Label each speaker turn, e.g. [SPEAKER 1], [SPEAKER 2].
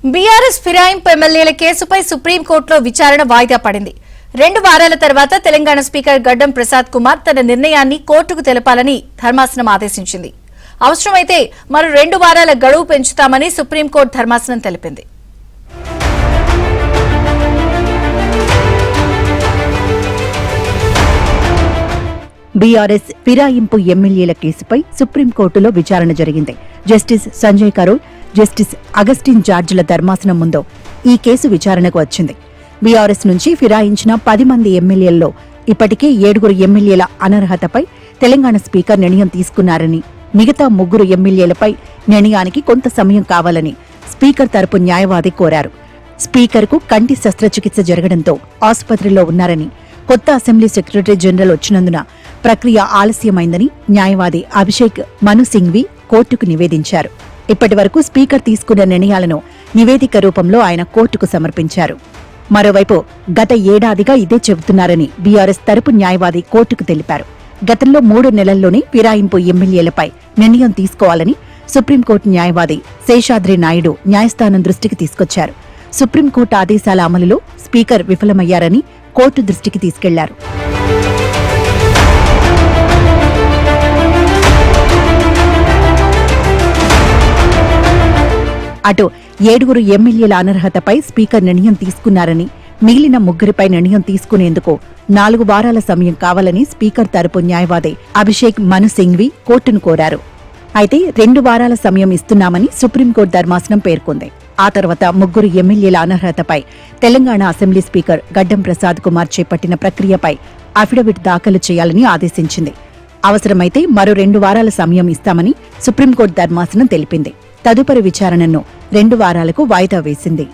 [SPEAKER 1] BRS ఫిరాయింపు ఎమ్మెల్యేల కేసుపై సుప్రీంకోర్టులో విచారణ వాయిదా పడింది. 2 వారాల తర్వాత తెలంగాణ స్పీకర్ గడ్డం ప్రసాద్ కుమార్ తన నిర్ణయాన్ని కోర్టుకు తెలపాలని ధర్మాసనం ఆదేశించింది. అవసరమైతే మరో 2 వారాల గడువు పెంచుతామని సుప్రీంకోర్టు ధర్మాసనం తెలిపింది.
[SPEAKER 2] బీఆర్ఎస్ ఫిరాయింపు ఎమ్మెల్యేల కేసుపై సుప్రీంకోర్టులో విచారణ జరిగింది. జస్టిస్ సంజయ్ కరోల్, జస్టిస్ అగస్టిన్ జార్జిల ధర్మాసనం ముందు ఈ కేసు విచారణకు వచ్చింది. బీఆర్ఎస్ నుంచి ఫిరాయించిన 10 మంది ఎమ్మెల్యేల్లో ఇప్పటికే 7 ఎమ్మెల్యేల అనర్హతపై తెలంగాణ స్పీకర్ నిర్ణయం తీసుకున్నారని, మిగతా 3 ఎమ్మెల్యేలపై నిర్ణయానికి కొంత సమయం కావాలని స్పీకర్ తరపు న్యాయవాది కోరారు. స్పీకర్కు కంటి శస్త్రచికిత్స జరగడంతో ఆసుపత్రిలో ఉన్నారని, కొత్త అసెంబ్లీ సెక్రటరీ జనరల్ వచ్చినందున ప్రక్రియ ఆలస్యమైందని న్యాయవాది అభిషేక్ మను సింఘ్వి కోర్టుకు నివేదించారు. ఇప్పటి వరకు స్పీకర్ తీసుకున్న నిర్ణయాలను నివేదిక రూపంలో ఆయన కోర్టుకు సమర్పించారు. మరోవైపు గత ఏడాదిగా ఇదే చెబుతున్నారని బీఆర్ఎస్ తరపు న్యాయవాది కోర్టుకు తెలిపారు. గతంలో 3 నెలల్లోనే ఫిరాయింపు ఎమ్మెల్యేలపై నిర్ణయం తీసుకోవాలని సుప్రీంకోర్టు న్యాయవాది శేషాద్రి నాయుడు న్యాయస్థానం దృష్టికి తీసుకొచ్చారు. సుప్రీంకోర్టు ఆదేశాల అమలులో స్పీకర్ విఫలమయ్యారని కోర్టు దృష్టికి తీసుకెళ్లారు. అటు 7 ఎమ్మెల్యేల అనర్హతపై స్పీకర్ నిర్ణయం తీసుకున్నారని, మిగిలిన 3పై నిర్ణయం తీసుకునేందుకు 4 వారాల సమయం కావాలని స్పీకర్ తరపు న్యాయవాది అభిషేక్ మను సింఘ్వి కోర్టును కోరారు. అయితే 2 వారాల సమయం ఇస్తున్నామని సుప్రీంకోర్టు ధర్మాసనం పేర్కొంది. ఆ తర్వాత 3 ఎమ్మెల్యేల అనర్హతపై తెలంగాణ అసెంబ్లీ స్పీకర్ గడ్డం ప్రసాద్ కుమార్ చేపట్టిన ప్రక్రియపై అఫిడవిట్ దాఖలు చేయాలని ఆదేశించింది. అవసరమైతే మరో 2 వారాల సమయం ఇస్తామని సుప్రీంకోర్టు ధర్మాసనం తెలిపింది. తదుపరి విచారణను 2 వారాలకు వాయిదా వేసింది.